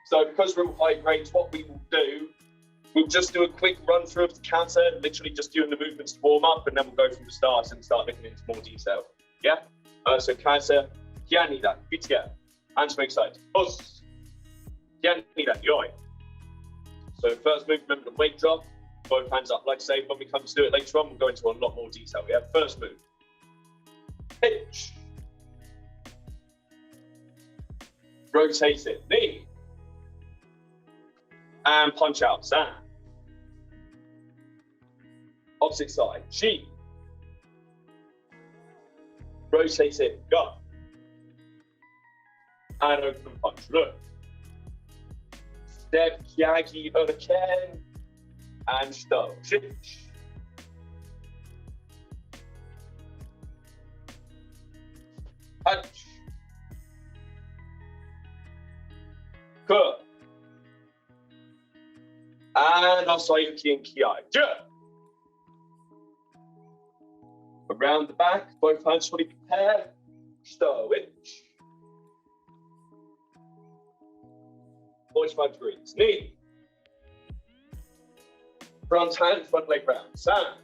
So because we're all high grades, what we will do, we'll just do a quick run through of the kata, literally just doing the movements to warm up, and then we'll go from the start and start looking into more detail. Yeah? So kata, Heian Nidan, good to go. Hands to make sides. Us. Heian Nidan, yoi. So first move, remember the weight drop, both hands up. Like I say, when we come to do it later on, we'll go into a lot more detail. Yeah? First move. Pitch. Rotate it. Knee. And punch out. Stand. Opposite side. Chi. Rotate it. Go. And open punch. Look. Step Yagi Uraken. And Shto. Shich. Punch. Good. And Osayuki and Kiai. Jump. Around the back, both hands fully prepared. Stowage. 45 degrees. Knee. Front hand, front leg round. Sand.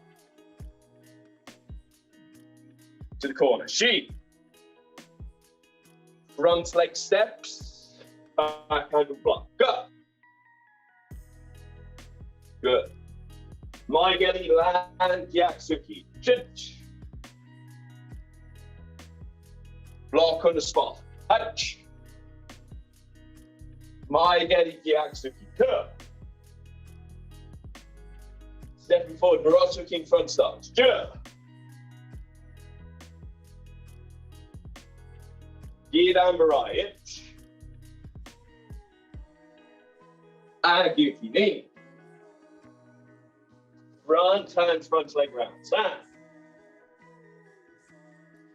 To the corner. She. Front leg steps. Back handle block. Go. Good. Maigeri land Yatsuki. Chich. Block on the spot. Touch. Maigeri Yatsuki. Good. Stepping forward. Naruto King front stance. Jump. Gidan Mirai. Aguki knee. Front hand, front leg round. Stand.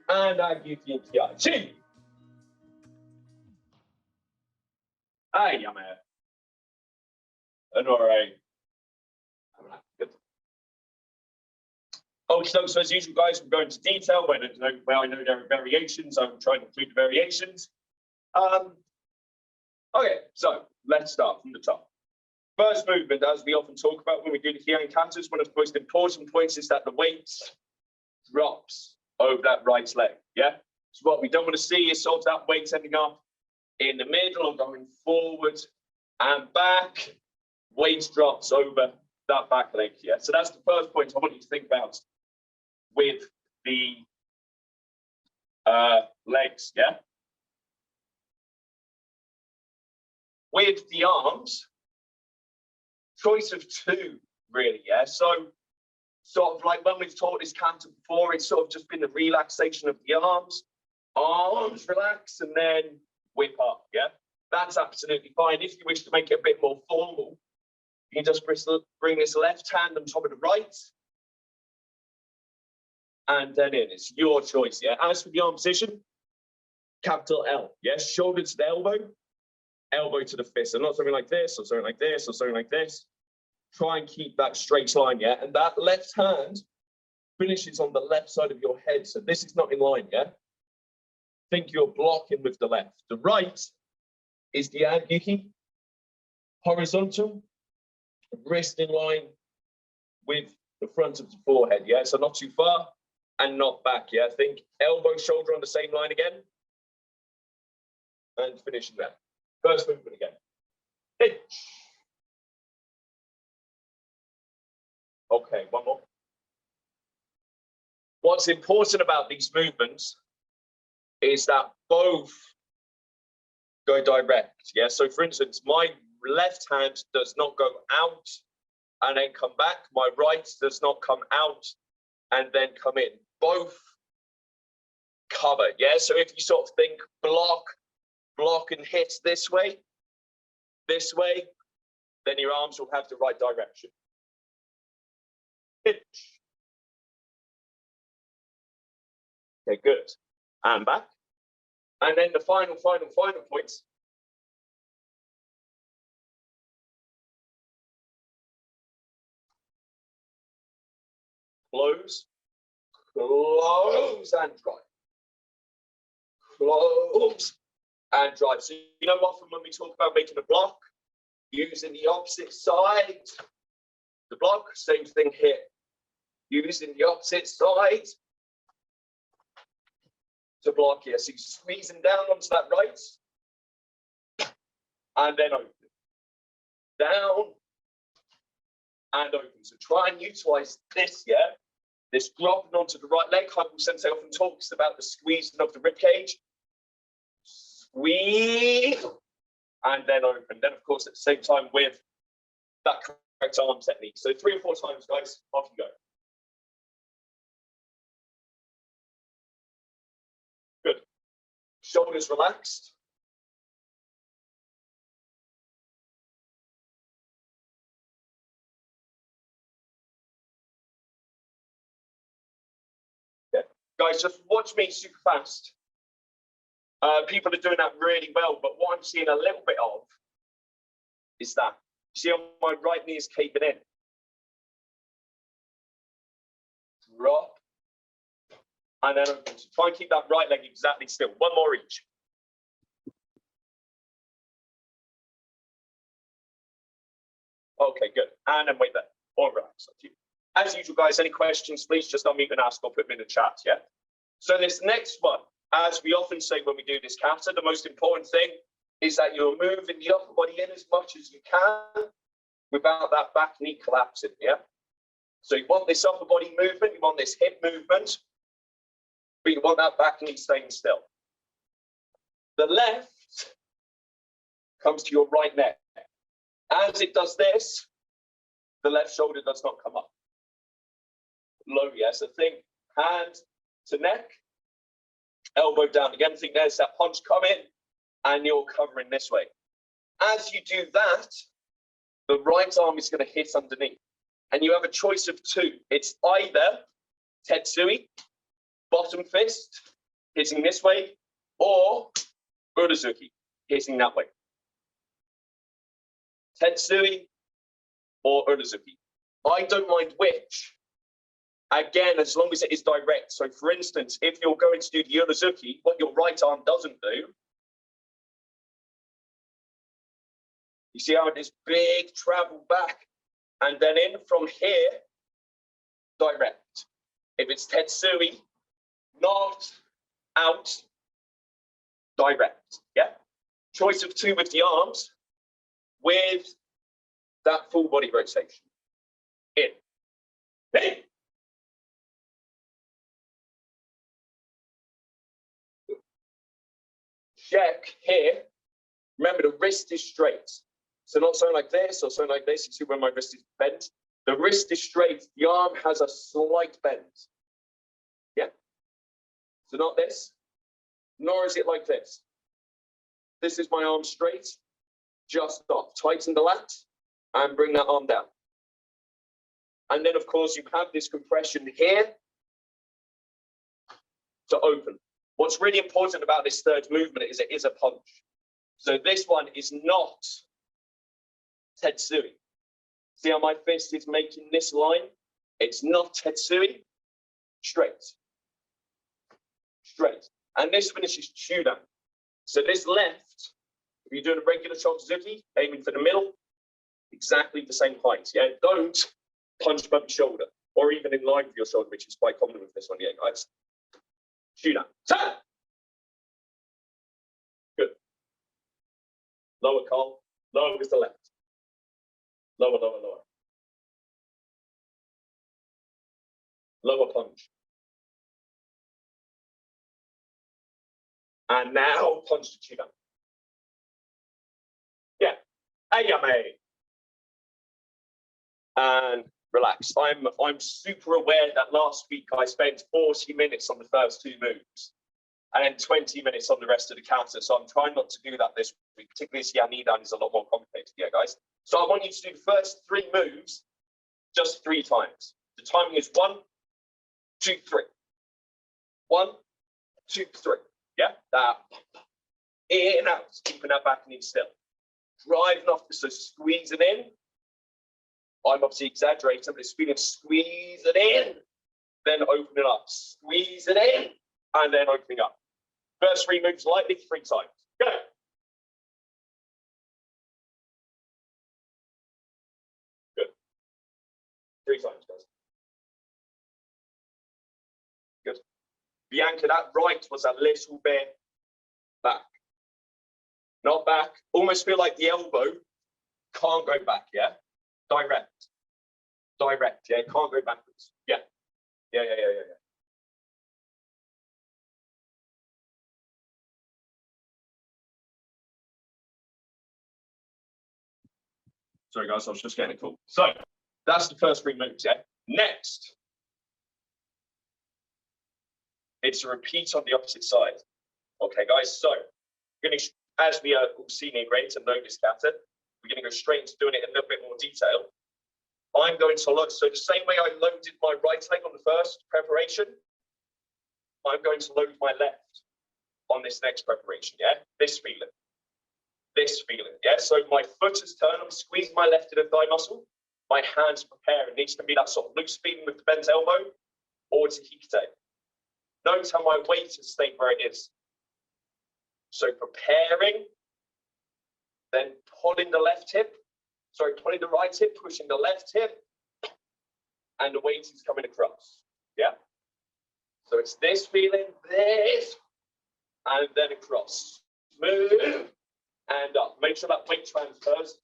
And Aguki and Kiai. Chi. Ay, yame. Anore. Good. Okay, so as usual, guys, we'll go into detail. Where I know there are variations, I will try to include the variations. Okay, so let's start from the top. First movement, as we often talk about when we do the Heian Katas, one of the most important points is that the weight drops over that right leg. Yeah. So what we don't want to see is sort of that weight ending up in the middle or going forward and back. Weight drops over that back leg. Yeah. So that's the first point I want you to think about with the legs. Yeah. With the arms. Choice of two, really, yeah. So, sort of like when we've taught this kata before, it's sort of just been the relaxation of the arms relax, and then whip up, yeah. That's absolutely fine. If you wish to make it a bit more formal, you can just bring this left hand on top of the right, and then in. It's your choice, yeah. As for the arm position, capital L, yeah. Shoulder to the elbow to the fist, and not something like this, or something like this, or something like this. Try and keep that straight line, yeah? And that left hand finishes on the left side of your head, so this is not in line, yeah? Think you're blocking with the left. The right is the Agiki, horizontal, wrist in line with the front of the forehead, yeah? So not too far and not back, yeah? Think elbow, shoulder on the same line again, and finishing that. First movement again. Pitch. Okay, one more. What's important about these movements is that both go direct. Yeah. So for instance, my left hand does not go out and then come back. My right does not come out and then come in. Both cover. Yeah. So if you sort of think block and hit this way, then your arms will have the right direction. Pitch. Okay, good. And back. And then the final points. Close and dry. Close and drive. So you know, often when we talk about making a block, using the opposite side, the block, same thing here. Using the opposite side to block here. So you're squeezing down onto that right, and then open. Down and open. So try and utilize this, yeah? This dropping onto the right leg. Hypo Sensei often talks about the squeezing of the rib cage. Squeeze and then open. Then, of course, at the same time with that correct arm technique. So 3 or 4 times, guys. Off you go. Good. Shoulders relaxed. Yeah. Guys, just watch me super fast. People are doing that really well, but what I'm seeing a little bit of is that. See how my right knee is caving in? Drop. And then open. So try and keep that right leg exactly still. One more each. Okay, good. And then wait there. Or relax. As usual, guys, any questions, please just unmute and ask or put them in the chat, yeah? So this next one, as we often say when we do this kata, the most important thing is that you're moving the upper body in as much as you can without that back knee collapsing, yeah? So you want this upper body movement, you want this hip movement, but you want that back knee staying still. The left comes to your right neck. As it does this, the left shoulder does not come up. Low, yeah, so think hand to neck, elbow down. Again, think there's that punch coming, and you're covering this way. As you do that, the right arm is going to hit underneath. And you have a choice of 2. It's either Tetsui, bottom fist, hitting this way, or Urazuki, hitting that way. Tetsui or Urazuki. I don't mind which. Again, as long as it is direct. So for instance, if you're going to do the Urazuki, what your right arm doesn't do, you see how it is big travel back and then in from here, direct. If it's Tetsui, not out, direct, yeah? Choice of 2 with the arms, with that full body rotation. In. Check here. Remember, the wrist is straight. So not something like this or something like this. You see where my wrist is bent? The wrist is straight. The arm has a slight bend. Yeah? So not this, nor is it like this. This is my arm straight, just off. Tighten the lat and bring that arm down. And then, of course, you have this compression here to open. What's really important about this third movement is it is a punch. So this one is not Tetsui. See how my fist is making this line? It's not Tetsui. Straight. Straight. And this finishes Shodan. So this left, if you're doing a regular Shotozuki, aiming for the middle, exactly the same height. Yeah, don't punch above your shoulder or even in line with your shoulder, which is quite common with this one. Yeah, guys. Shodan. Good. Lower call. Lower with the left. Lower, lower, lower. Lower punch. And now punch to Chidan. Yeah. Ayame. And relax. I'm super aware that last week I spent 40 minutes on the first 2 moves and then 20 minutes on the rest of the counter. So I'm trying not to do that this week, particularly as Heian Nidan is a lot more complicated. Yeah, guys. So I want you to do the first 3 moves just 3 times. The timing is 1, 2, 3. 1, 2, 3. Yeah, that in, out, keeping that back knee still. Driving off, so squeezing in. I'm obviously exaggerating, but it's feeling squeeze it in, then open it up. Squeeze it in, and then opening up. First 3 moves lightly 3 times. Go. Good. 3 times, guys. Good. Bianca, that right was a little bit back. Not back. Almost feel like the elbow can't go back, yeah? Direct. Direct, yeah? Can't go backwards. Yeah. Yeah. Sorry, guys, I was just getting a call. So, that's the first 3 moves, yeah? Next, it's a repeat on the opposite side. Okay, guys, so, we're going to, as we are all senior grades and know this kata, we're going to go straight into doing it in a little bit more detail. I'm going to load, so the same way I loaded my right leg on the first preparation, I'm going to load my left on this next preparation, yeah? This feeling, yeah? So my foot is turned, I'm squeezing my left inner thigh muscle, my hands prepare. It needs to be that sort of loose feeling with the bent elbow, or it's a hikite. Notice how my weight has stayed where it is. So preparing, then pulling the left hip, pulling the right hip, pushing the left hip, and the weight is coming across, yeah? So it's this feeling, this, and then across. Move, and up. Make sure that weight transfers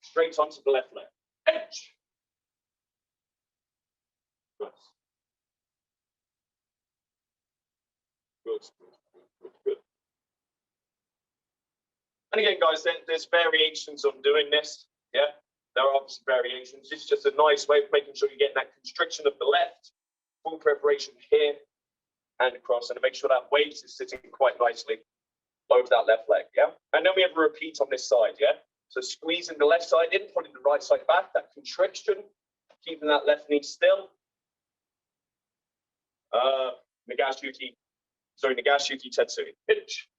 straight onto the left leg. Edge. Nice. Good. And again, guys, there's variations on doing this, yeah? There are obviously variations. It's just a nice way of making sure you're getting that constriction of the left, full preparation here and across, and to make sure that weight is sitting quite nicely over that left leg, yeah? And then we have a repeat on this side, yeah? So squeezing the left side in, pulling the right side back, that constriction, keeping that left knee still. Nagashuki Tetsui, pinch.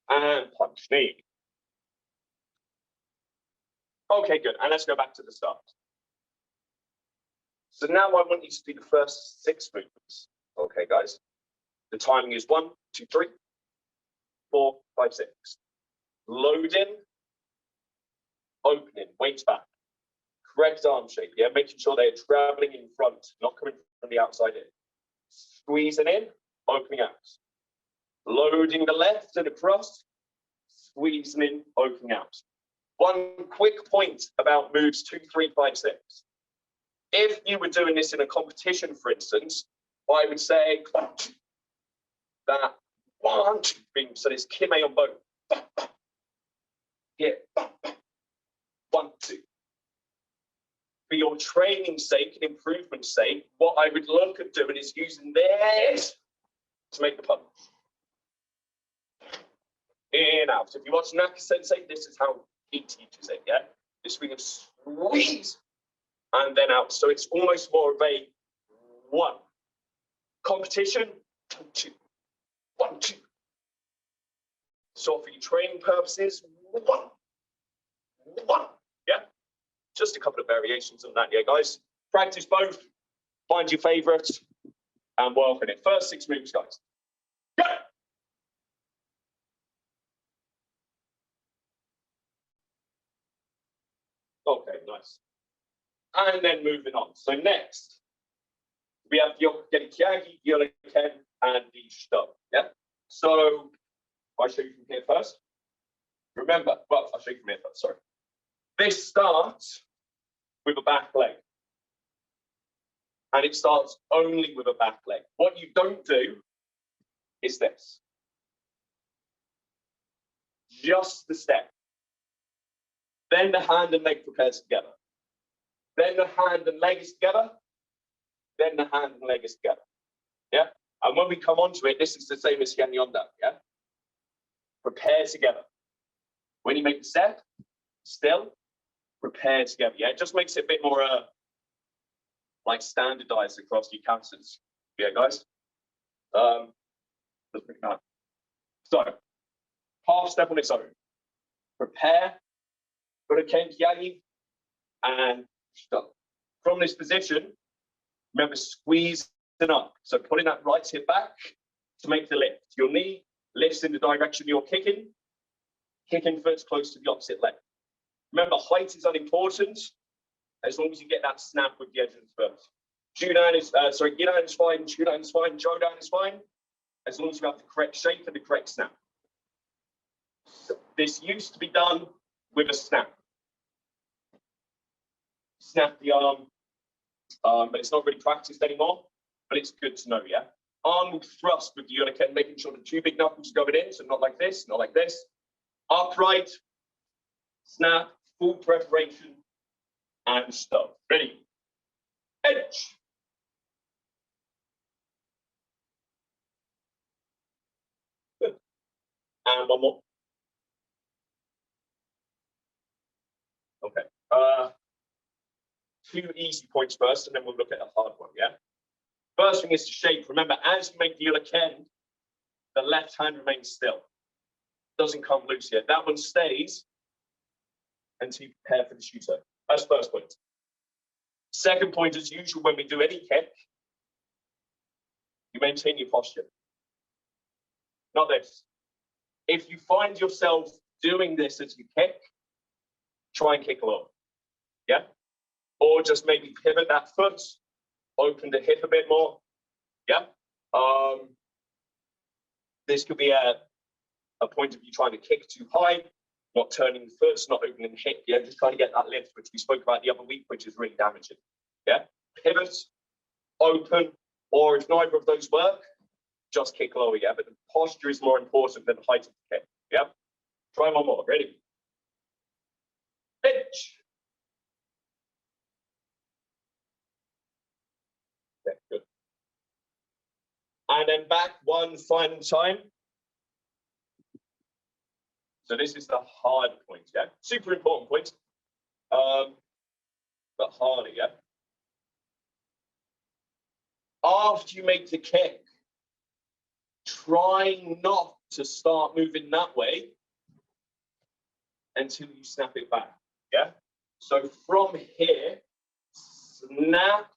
And punch knee. Okay, good. And let's go back to the start. So now I want you to do the first 6 movements. Okay, guys. The timing is 1, 2, 3, 4, 5, 6. Loading, opening, weight back. Correct arm shape, yeah? Making sure they're traveling in front, not coming from the outside in. Squeezing in, opening out. Loading the left and across, squeezing in, opening out. One quick point about moves 2, 3, 5, 6. If you were doing this in a competition, for instance, I would say that 1, 2, 3, so there's kime on both. Yeah. 1, 2. For your training sake and improvement sake, what I would look at doing is using this to make the punch. In, out. If you watch Naka Sensei, this is how he teaches it, yeah? This way of squeeze and then out. So it's almost more of a 1. Competition, 2. 1, 2. So for your training purposes, 1. Yeah? Just a couple of variations on that, yeah, guys? Practice both, find your favorites, and work on it. First 6 moves, guys. Go! Okay, nice. And then moving on. So next, we have Yokokyagi, Yoraken, and the Shotokan, yeah? So I'll show you from here first. Remember, well, I'll show you from here first, sorry. This starts with a back leg. And it starts only with a back leg. What you don't do is this. Just the step. Then the hand and leg prepares together. Then the hand and leg is together. Then the hand and leg is together. Yeah? And when we come onto it, this is the same as Heian Nidan, yeah? Prepare together. When you make the step, still, prepare together. Yeah, it just makes it a bit more like standardized across your counselors. Yeah, guys. So, half step on its own. Prepare, put a kenkyagi, and stop. From this position, remember squeezing up. So putting that right hip back to make the lift. Your knee lifts in the direction you're kicking. Kicking foot's close to the opposite leg. Remember, height is unimportant as long as you get that snap with the edge of the foot. Yidan is fine, Shodan is fine, Shodan is fine, as long as you have the correct shape and the correct snap. This used to be done with a snap. Snap the arm, but it's not really practiced anymore, but it's good to know, yeah? Arm will thrust with the Shotokan, making sure the two big knuckles are going in, so not like this, not like this. Upright, snap, full preparation, and stop. Ready? Edge. Good. And one more. Okay. Two easy points first, and then we'll look at a hard one, yeah? First thing is the shape. Remember, as you make the Shotokan, the left hand remains still. Doesn't come loose yet. That one stays until you prepare for the shooter. That's first point. Second point, as usual, when we do any kick, you maintain your posture. Not this. If you find yourself doing this as you kick, try and kick low. Yeah? Or just maybe pivot that foot, open the hip a bit more. Yeah? This could be a point of you trying to kick too high, not turning the foot, not opening the hip, yeah, just trying to get that lift, which we spoke about the other week, which is really damaging. Yeah, pivot, open, or if neither of those work, just kick lower, yeah, but the posture is more important than the height of the kick, yeah? Try one more, ready? Pitch. Okay, good. And then back one final time. So this is the hard point, yeah? Super important point, but harder, yeah? After you make the kick, try not to start moving that way until you snap it back, yeah? So from here, snap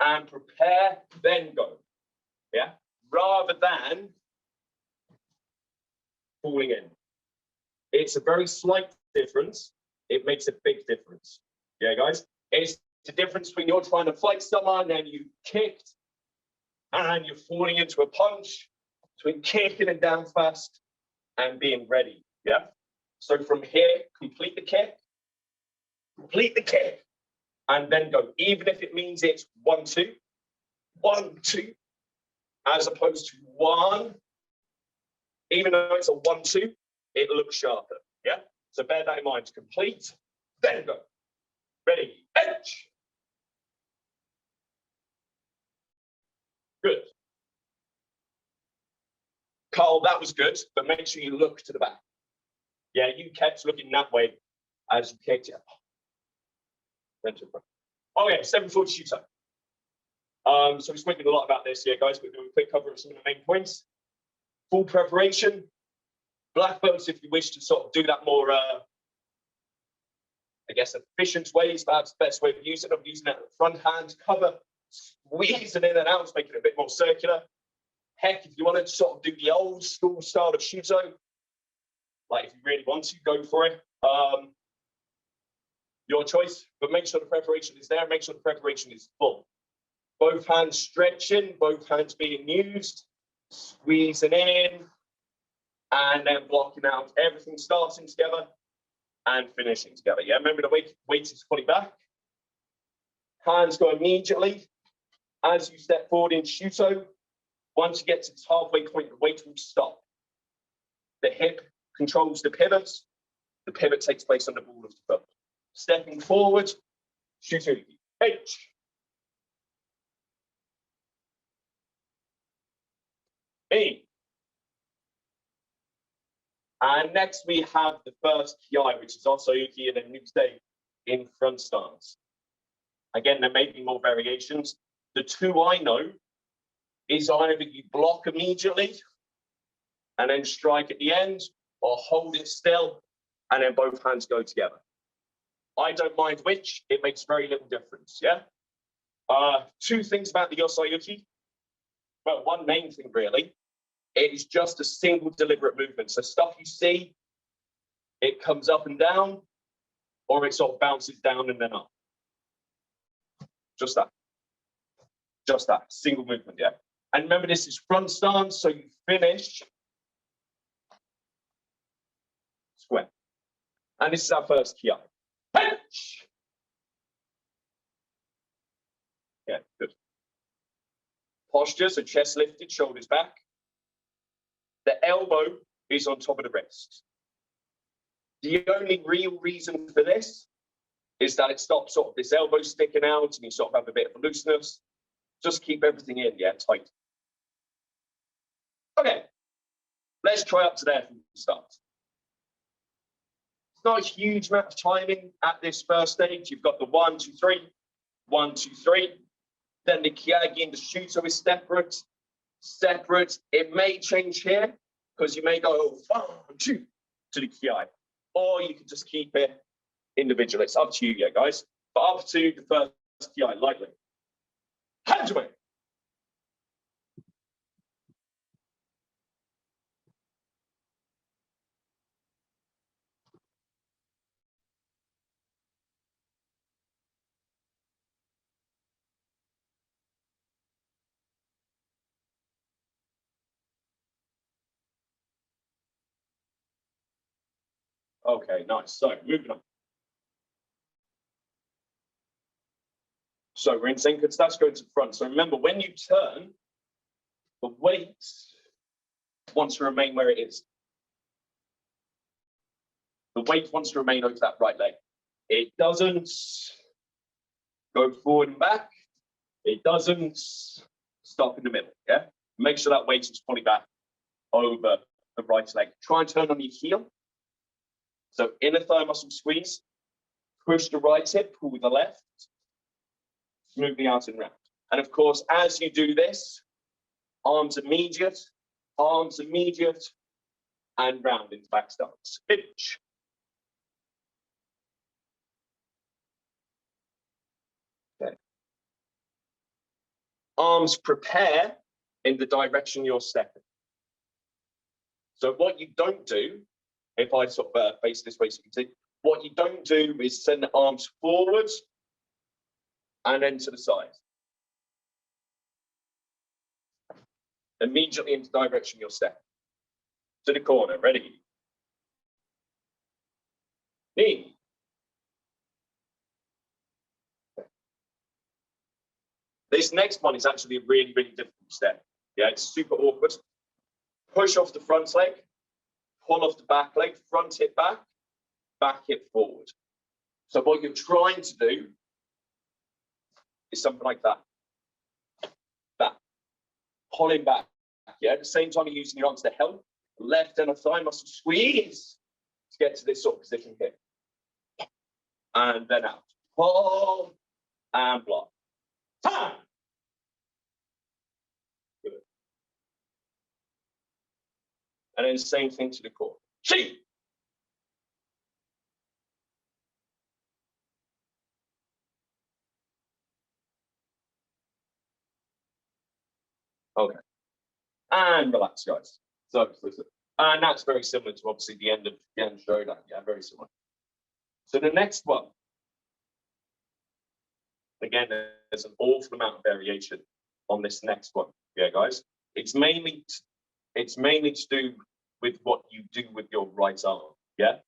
and prepare, then go, yeah? Rather than falling in. It's a very slight difference. It makes a big difference. Yeah, guys? It's the difference between you're trying to fight someone and you kicked and you're falling into a punch, between kicking and down fast and being ready. Yeah? So from here, complete the kick, and then go. Even if it means it's 1-2, 1-2, as opposed to 1. Even though it's a 1-2, it looks sharper, yeah? So bear that in mind. Complete, then go. Ready, edge. Good. Carl, that was good, but make sure you look to the back. Yeah, you kept looking that way as you kicked it. Okay, 740 shooter. So we've spoken a lot about this here, guys. We're doing a quick cover of some of the main points. Full preparation. Black belts, if you wish to sort of do that more, I guess, efficient ways, perhaps the best way of using it. I'm using it front hand cover, squeezing in and out, making it a bit more circular. Heck, if you wanted to sort of do the old school style of shuto, like if you really want to, go for it. Your choice, but make sure the preparation is there. Make sure the preparation is full. Both hands stretching, both hands being used, squeezing in, and then blocking out. Everything starting together and finishing together. Yeah, remember the weight is fully back. Hands go immediately. As you step forward in Shuto, once you get to this halfway point, the weight will stop. The hip controls the pivot. The pivot takes place on the ball of the foot. Stepping forward, Shuto, H. E. And next we have the first ki, which is also Yuki and then Nukse in front stance. Again, there may be more variations. The two I know is either you block immediately and then strike at the end, or hold it still and then both hands go together. I don't mind which, it makes very little difference, yeah? Two things about the Yosai Yuki. Well, one main thing really It is just a single deliberate movement. So stuff you see, it comes up and down, or it sort of bounces down and then up. Just that. Just that. Single movement, yeah. And remember, this is front stance, so you finish square. And this is our first ki. Punch! Yeah, good. Posture, so chest lifted, shoulders back. The elbow is on top of the wrist. The only real reason for this is that it stops sort of this elbow sticking out and you sort of have a bit of looseness. Just keep everything in, yeah, tight. Okay, let's try up to there from the start. It's not a huge amount of timing at this first stage. You've got the 1, 2, 3, 1, 2, 3. Then the kyagi and the shuto is separate. Separate. It may change here because you may go 1, 2 to the kyai, or you can just keep it individual. It's up to you, yeah, guys. But up to the first kyai, lightly. Hajime. Okay, nice. So moving on. So we're in sync. That's going to the front. So remember, when you turn, the weight wants to remain where it is. The weight wants to remain over that right leg. It doesn't go forward and back. It doesn't stop in the middle. Yeah. Make sure that weight is fully back over the right leg. Try and turn on your heel. So inner thigh muscle squeeze. Push the right hip, pull the left. Smoothly out and round. And of course, as you do this, arms immediate, and round into back stance. Pinch. Okay. Arms prepare in the direction you're stepping. So what you don't do, if I sort of face this way so you can see, what you don't do is send the arms forwards and then to the side. Immediately into the direction you're stepping. To the corner, ready? Knee. This next one is actually a really, really difficult step. Yeah, it's super awkward. Push off the front leg, pull off the back leg, front hip back, back hip forward. So what you're trying to do is something like that. That. Pulling back. Yeah, at the same time you're using your arms to help. Left inner thigh muscle squeeze to get to this sort of position here. And then out. Pull and block. Time. Good. And then same thing to the core. Chi. Okay. And relax, guys. So, and that's very similar to obviously the end of Heian Shodan. Yeah, very similar. So the next one, again, there's an awful amount of variation on this next one. Yeah, guys. It's mainly to do with what you do with your right arm. Yeah.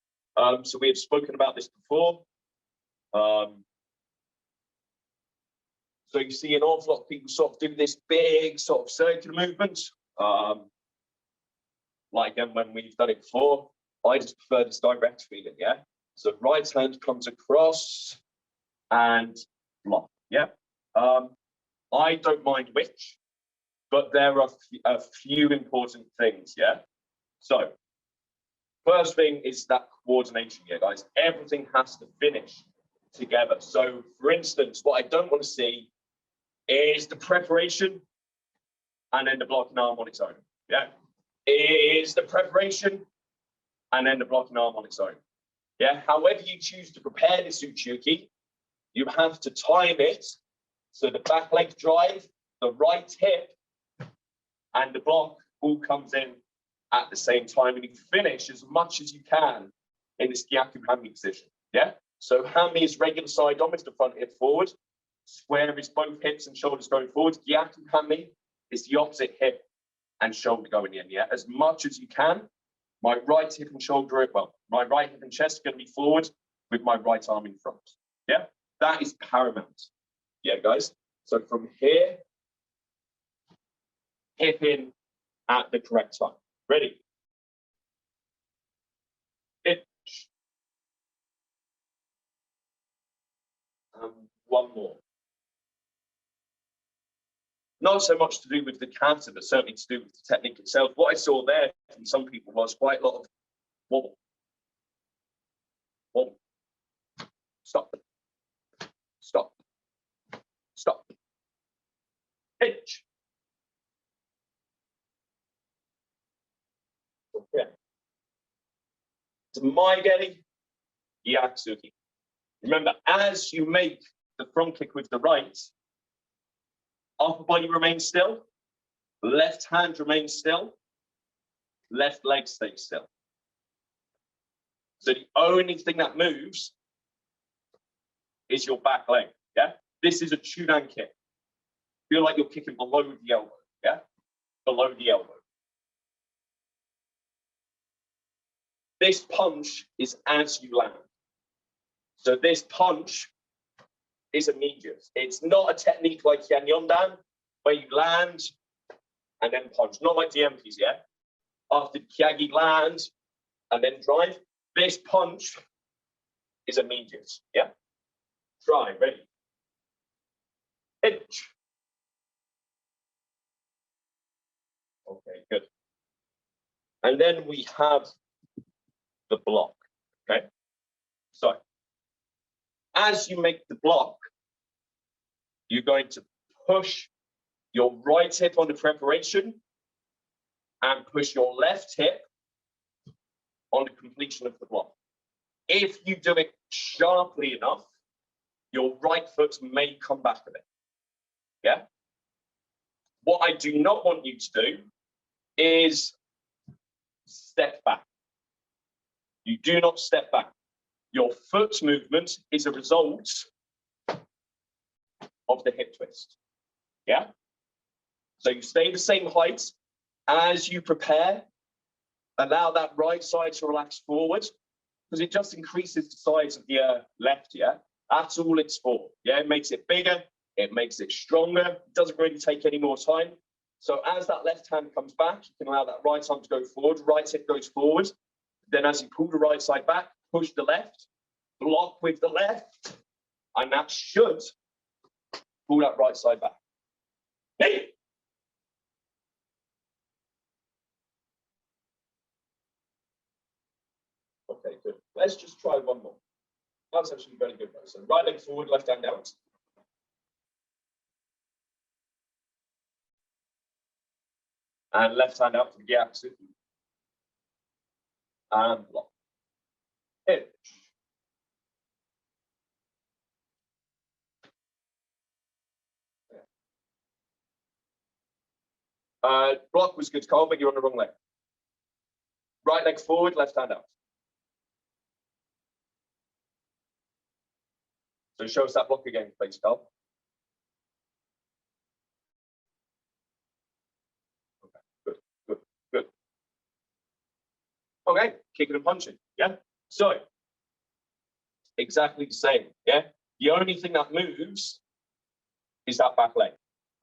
So we have spoken about this before. So you see an awful lot of people sort of do this big sort of circular movement. Like when we've done it before, I just prefer this direct feeling, yeah? So right hand comes across and block, yeah? I don't mind which, but there are a few important things, yeah? So first thing is that coordination, yeah, guys? Everything has to finish together. So for instance, what I don't want to see is the preparation and then the blocking arm on its own, yeah? Is the preparation and then the blocking arm on its own. Yeah, however you choose to prepare this uchuki, you have to time it so the back leg drive, the right hip, and the block all comes in at the same time, and you finish as much as you can in this Gyaku Hami position. Yeah. So Hami is regular side on, it's the front hip forward. Square is both hips and shoulders going forward. Gyaku Hami is the opposite hip and shoulder going in. Yeah. As much as you can. My right hip and shoulder, well, my right hip and chest are going to be forward with my right arm in front. Yeah. That is paramount. Yeah, guys. So from here, hip in at the correct time. Ready? Inch. One more. Not so much to do with the kata, but certainly to do with the technique itself. What I saw there from some people was quite a lot of wobble. Wobble. Stop. Stop. Stop. Inch. Okay. To my getty, Yakusuki. Remember, as you make the front kick with the right, upper body remains still, left hand remains still, left leg stays still. So the only thing that moves is your back leg. Yeah, this is a Shodan kick. Feel like you're kicking below the elbow. Yeah, below the elbow. This punch is as you land. So this punch is immediate. It's not a technique like Heian Nidan, where you land and then punch. Not like the MPs, yeah? After Kyagi land and then drive, this punch is immediate, yeah? Try, ready. Inch. Okay, good. And then we have the block, okay? So, as you make the block, you're going to push your right hip on the preparation and push your left hip on the completion of the block. If you do it sharply enough, your right foot may come back a bit. Yeah? What I do not want you to do is step back. You do not step back. Your foot movement is a result of the hip twist. Yeah? So you stay the same height as you prepare. Allow that right side to relax forward because it just increases the size of the left. Yeah? That's all it's for. Yeah? It makes it bigger. It makes it stronger. It doesn't really take any more time. So as that left hand comes back, you can allow that right arm to go forward. Right hip goes forward. Then as you pull the right side back, push the left, block with the left, and that should pull that right side back. Hey! Okay, good. Let's just try one more. That's actually very good. So right leg forward, left hand out. And left hand out for the gap. And block. Inch. Block was good, Carl, but you're on the wrong leg. Right leg forward, left hand out. So show us that block again, please, Carl. Okay, good, good, good. Okay, kicking and punching, yeah? So, exactly the same, yeah? The only thing that moves is that back leg.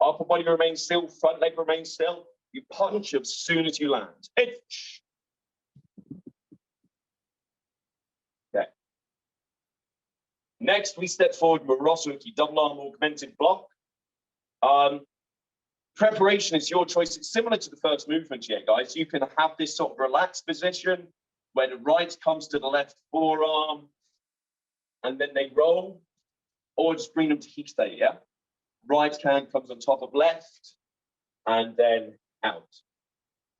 Upper body remains still, front leg remains still. You punch as soon as you land. Inch. Okay. Next, we step forward, Morosuki, double arm augmented block. Preparation is your choice. It's similar to the first movement here, guys. You can have this sort of relaxed position where the right comes to the left forearm and then they roll, or just bring them to hikite, yeah? Right hand comes on top of left and then out.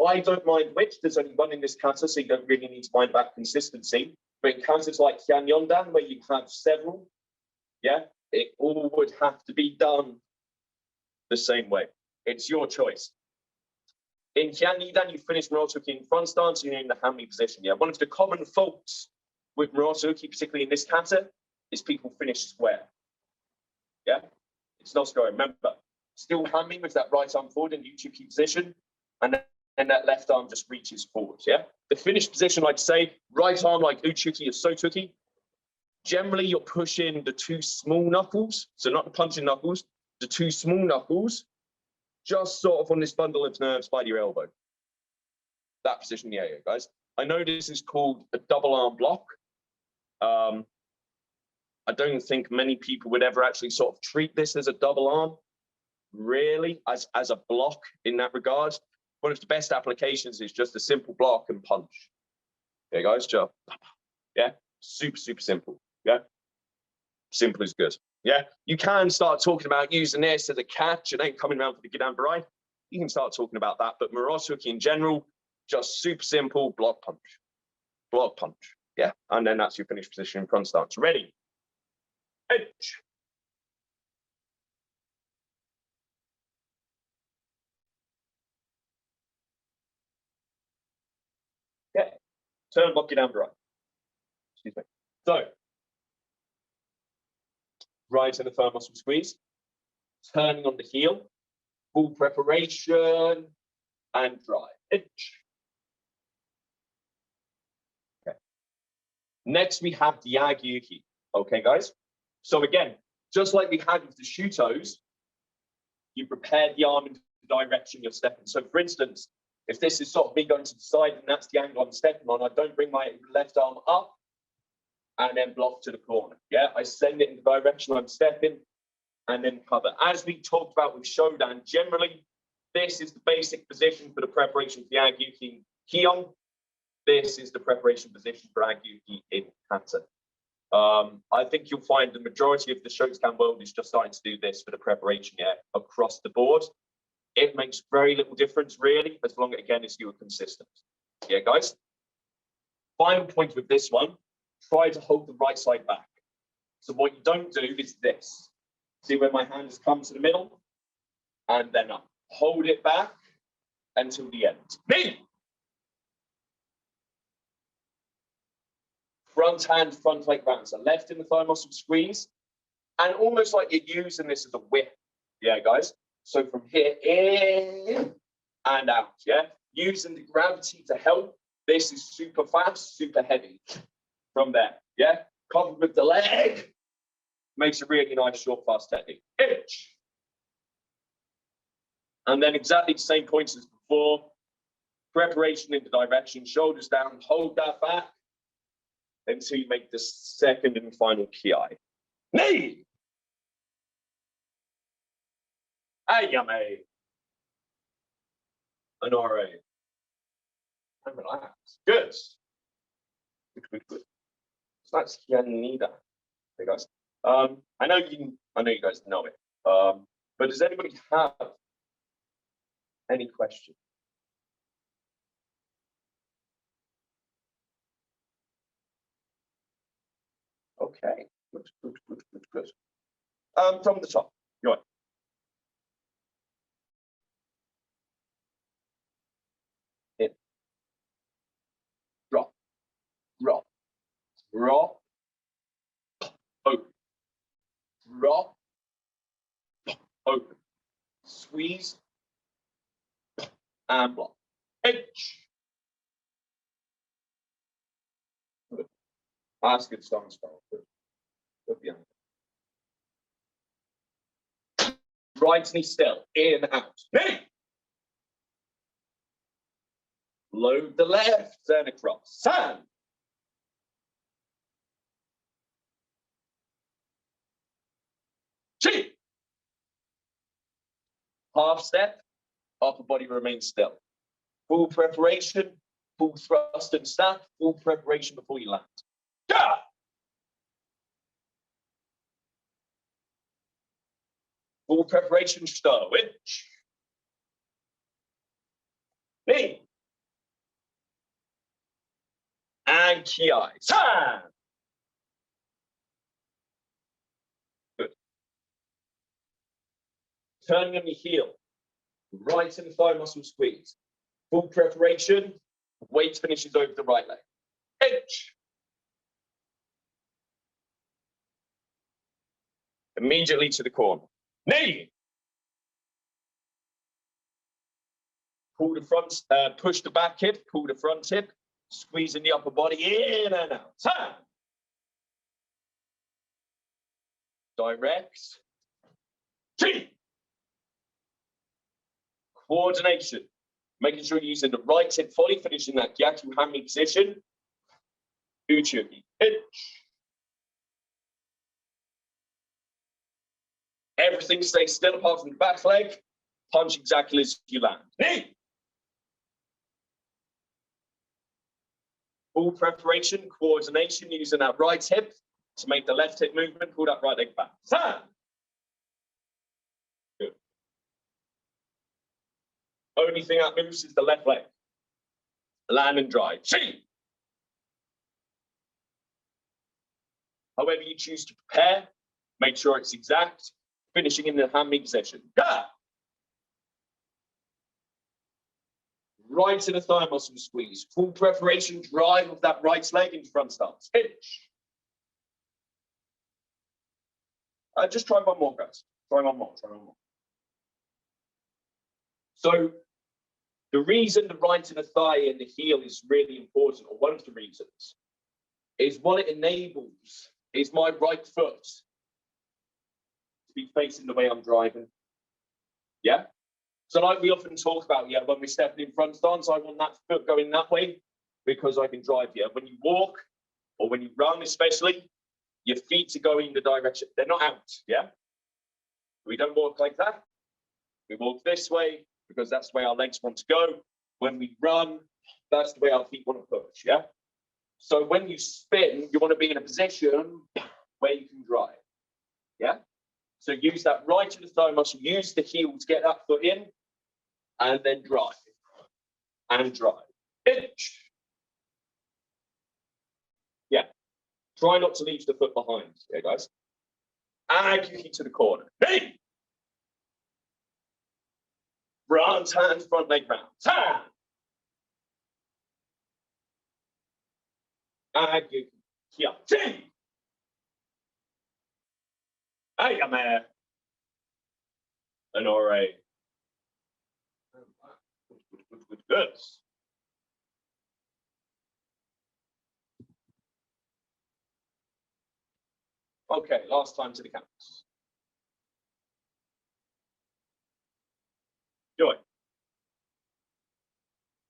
I don't mind which. There's only one in this kata, so you don't really need to mind about consistency. But in katas like Heian Nidan, where you have several, yeah, it all would have to be done the same way. It's your choice. In Heian Nidan, you finish Morotoki in front stance, you're in the Hanmi position. Yeah, one of the common faults with Morotoki, particularly in this kata, is people finish square. Yeah, it's not square. Remember, still Hanmi with that right arm forward in Uchuki position, and then that left arm just reaches forward. Yeah, the finish position, like say, right arm like Uchuki or Sotoki. Generally, you're pushing the two small knuckles, so not the punching knuckles, the two small knuckles, just sort of on this bundle of nerves by your elbow. That position, yeah, guys. I know this is called a double arm block. I don't think many people would ever actually sort of treat this as a double arm, really, as a block in that regard. One of the best applications is just a simple block and punch. Okay, guys, just, yeah, super, super simple. Yeah, simple is good. Yeah, you can start talking about using this as a catch and then coming around for the Gidan Barai. You can start talking about that, but Morotoki in general, just super simple, block punch. Block punch. Yeah, and then that's your finished position in front stance. Ready? Edge. Okay, turn block Gidan Barai. Excuse me. So, right in the firm muscle squeeze, turning on the heel, full preparation, and drive. Edge. Okay. Next, we have the Yagyuki. Okay, guys. So again, just like we had with the Shutos, you prepare the arm into the direction you're stepping. So for instance, if this is sort of me going to the side and that's the angle I'm stepping on, I don't bring my left arm up and then block to the corner. Yeah, I send it in the direction I'm stepping and then cover. As we talked about with Shodan, generally, this is the basic position for the preparation for the Yagyuki Heian. This is the preparation position for Yagyuki in Kata. I think you'll find the majority of the Shotokan world is just starting to do this for the preparation across the board. It makes very little difference, really, as long, again, as you are consistent. Yeah, guys? Final point with this one, try to hold the right side back. So what you don't do is this. See where my hand has come to the middle? And then up. Hold it back until the end. Knee! Front hand, front leg round. So left in the thigh muscle squeeze. And almost like you're using this as a whip. Yeah, guys? So from here, in and out, yeah? Using the gravity to help. This is super fast, super heavy. From there, yeah? Covered with the leg. Makes a really nice, short, fast technique. Itch. And then exactly the same points as before. Preparation in the direction, shoulders down, hold that back. Until you make the second and final ki. Knee! Ayame. An RA. And relax. Good. Good. So that's Heian Nidan. Okay, guys. I know you guys know it. But does anybody have any questions? Okay. Good. From the top. Go on. In. Drop. Open. Drop. Open. Squeeze. And block. Edge. Good. That's good stance. Good behind. Right knee still. In, out. Knee. Load the left. Turn across. Sand. Chi. Half step. Upper body remains still. Full preparation. Full thrust and snap. Full preparation before you land. Yeah. Full preparation, start winch. Knee. And ki. Time. Good. Turning on your heel. Right in the thigh muscle squeeze. Full preparation. Weight finishes over the right leg. Hitch. Immediately to the corner. Knee. Pull the front, push the back hip, pull the front hip, squeezing the upper body in and out. Turn. Direct. G. Coordination. Making sure you're using the right hip fully, finishing that Gyaku Hami position. Uchugi. Hitch. Everything stays still apart from the back leg. Punch exactly as you land. Knee. Full preparation, coordination, using that right hip to make the left hip movement, pull that right leg back. Turn. Good. Only thing that moves is the left leg. Land and drive. Chi. However you choose to prepare, make sure it's exact, finishing in the Hami position. Ga. Right to the thigh muscle squeeze. Full preparation, drive of that right leg into front stance. Hitch. Just try one more, guys. Try one more. So the reason the right to the thigh and the heel is really important, or one of the reasons, is what it enables is my right foot to be facing the way I'm driving. Yeah? So like we often talk about, yeah, when we're stepping in front stance, I want that foot going that way because I can drive here. When you walk or when you run especially, your feet are going in the direction. They're not out, yeah? We don't walk like that. We walk this way because that's the way our legs want to go. When we run, that's the way our feet want to push, yeah? So when you spin, you want to be in a position where you can drive, yeah? So use that right to the thigh muscle, use the heel to get that foot in, and then drive, and drive. Hitch. Yeah, try not to leave the foot behind, okay, guys? Aguki to the corner. Hey! Front hand, front leg round. Turn! Aguki. Here. Chi! Ayame. An ORA. Good. Okay, last time to the canvas. Joy.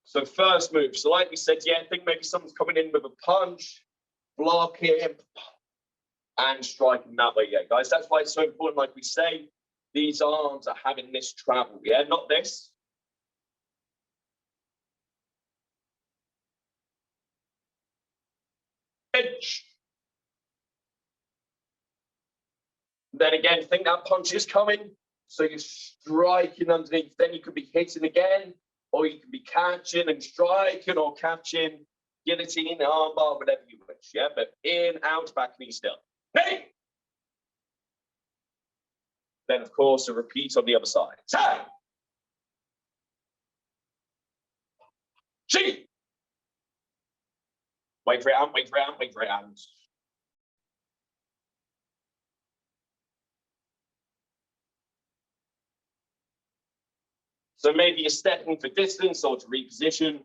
So first move. So like we said, yeah, I think maybe someone's coming in with a punch, block him, and striking that way. Yeah, guys, that's why it's so important. Like we say, these arms are having this travel. Yeah, not this. Edge. Then again, think that punch is coming. So you're striking underneath. Then you could be hitting again, or you could be catching and striking, or catching, guillotine, armbar, whatever you wish. Yeah, but in, out, back, knee still. Hey! Then, of course, a repeat on the other side. Turn! Chi! Wait for it out, wait for it out, wait for it out. So maybe you're stepping for distance or to reposition,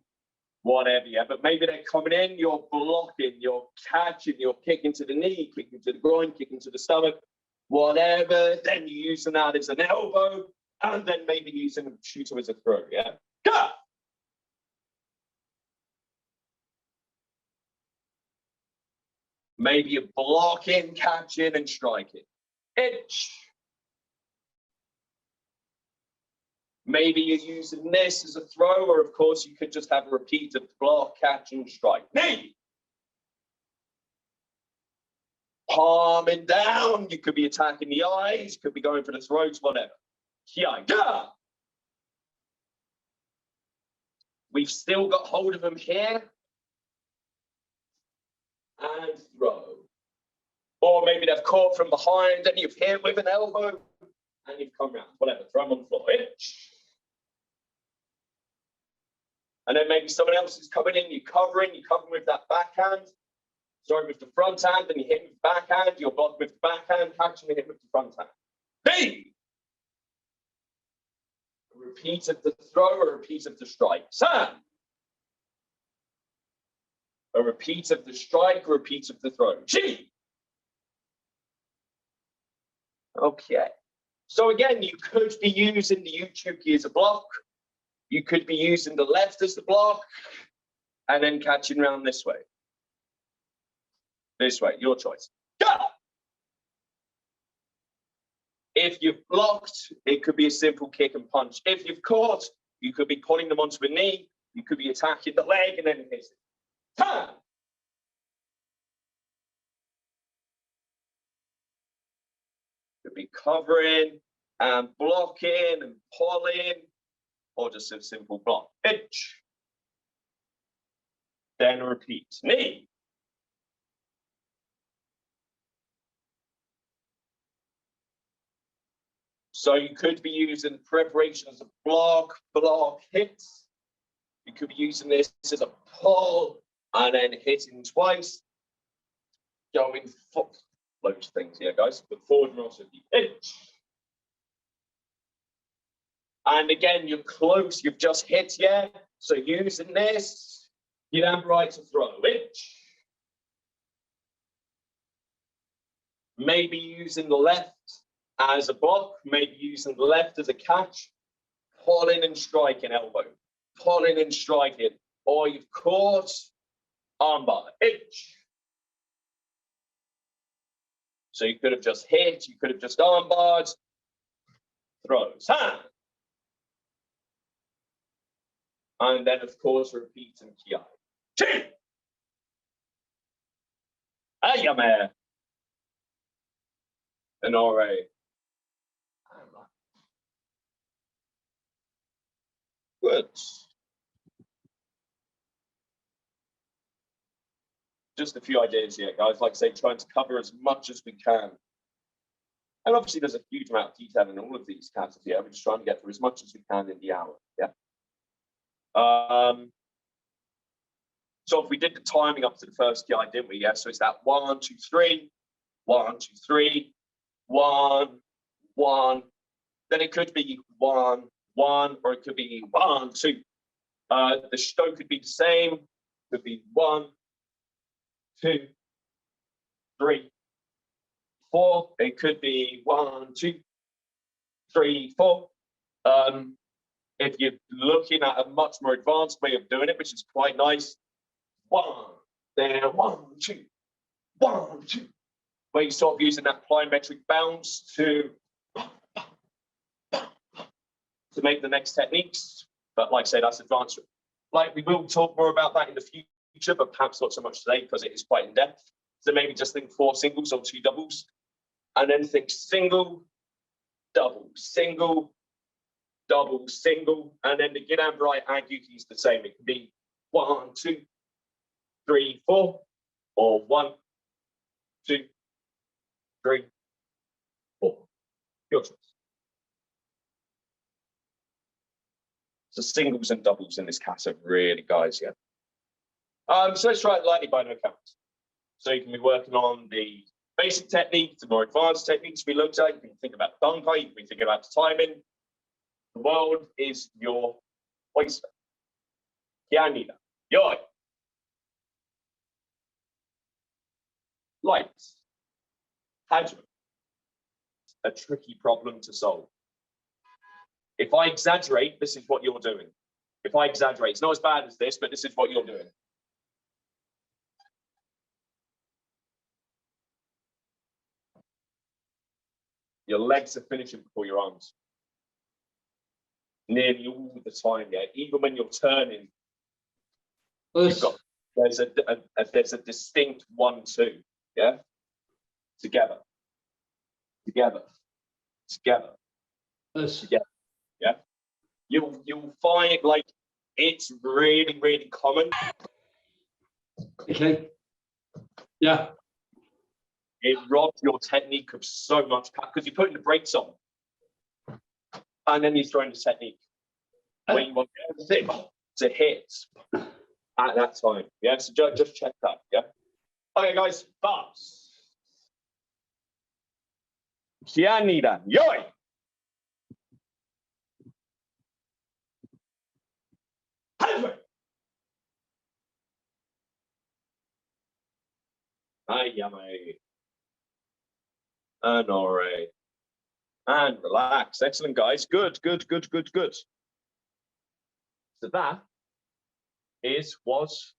whatever, yeah. But maybe they're coming in, you're blocking, you're catching, you're kicking to the knee, kicking to the groin, kicking to the stomach, whatever. Then you're using that as an elbow, and then maybe using a shooter as a throw, yeah. Go! Maybe you're blocking, catching, and striking. Itch. Maybe you're using this as a throw, or of course you could just have a repeat of block, catch, and strike. Knee. Palming down. You could be attacking the eyes, could be going for the throat, whatever. Here, go. We've still got hold of them here. And throw. Or maybe they've caught from behind and you've hit with an elbow and you've come round. Whatever, throw them on the floor. Itch. And then maybe someone else is coming in, you're covering with that backhand. Sorry, with the front hand, and you hit with the backhand, you're blocking with the backhand, catching and hit with the front hand. Hey! A repeat of the throw, a repeat of the strike. Sam! A repeat of the strike, a repeat of the throw. G! Okay. So again, you could be using the YouTube key as a block. You could be using the left as the block, and then catching around this way. This way, your choice. Go! If you've blocked, it could be a simple kick and punch. If you've caught, you could be pulling them onto a knee. You could be attacking the leg and then hitting. Time! Could be covering and blocking and pulling, or just a simple block. Pitch. Then repeat. Knee. So you could be using preparation as a block, hits. You could be using this as a pull and then hitting twice. Going forward. Loads of things here, guys. But forward and also the pitch. And again, you're close. You've just hit, yeah. So using this, you have right to throw. Pitch. Maybe using the left as a block, maybe using the left as a catch, pulling and striking elbow, pulling and striking, or you've caught armbar, hitch. So you could have just hit, you could have just armbarred, throws, hand. And then, of course, repeat and ki. Chin! Ayame! An RA. Good. Just a few ideas here, guys. Like I say, trying to cover as much as we can. And obviously, there's a huge amount of detail in all of these categories here. We're just trying to get through as much as we can in the hour. Yeah. So if we did the timing up to the first ki, didn't we? Yeah. So it's that 1, 2, 3, 1, 2, 3, 1, 1. Then it could be 1, 1, or it could be 1, 2. The show could be the same. Could be 1, 2, 3, 4. It could be 1, 2, 3, 4. If you're looking at a much more advanced way of doing it, which is quite nice, 1, then 1, 2, 1, 2. Where you start using that plyometric bounce to make the next techniques. But like I said, that's advanced. Like we will talk more about that in the future, but perhaps not so much today because it is quite in depth. So maybe just think 4 singles or 2 doubles, and then think single, double, single, double, single, and then the Gidan right and Yuki is the same. It can be 1, 2, 3, 4, or 1, 2, 3, 4. Your choice. So singles and doubles in this kata really, guys, yeah. So let's try it lightly by no count. So you can be working on the basic technique, the more advanced techniques we looked at. You can think about Dankai, you can be thinking about the timing. The world is your oyster. Heian Nidan. Yoi. Light. Hajime. A tricky problem to solve. If I exaggerate, this is what you're doing. If I exaggerate, it's not as bad as this, but this is what you're doing. Your legs are finishing before your arms. Nearly all the time, yeah. Even when you're turning, you've got, there's a distinct 1, 2, yeah. Together, together, together, together, yeah. You'll find like it's really common. Okay. Yeah. It robs your technique of so much power because you're putting the brakes on. And then you're throwing the technique. When you want to to hit at that time. Yeah, so just check that. Yeah. Okay, guys, boss. Heian Nidan. Yoi! Hi, Yame. And all right. And relax. Excellent, guys. Good. So that was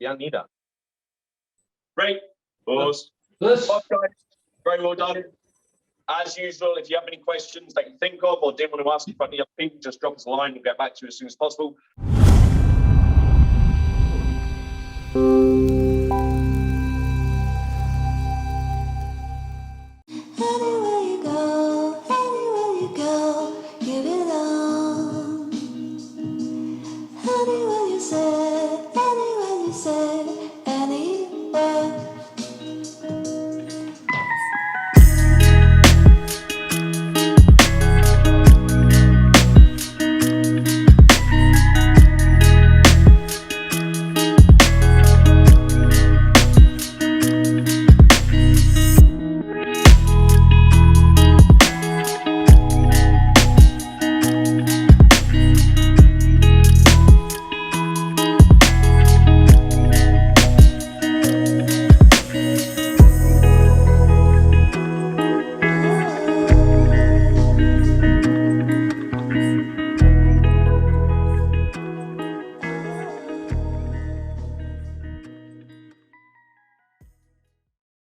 Heian Nidan. Great. Boss. This. Well, guys, very well done. As usual, if you have any questions that you think of or didn't want to ask in front of your people, just drop us a line. We'll get back to you as soon as possible.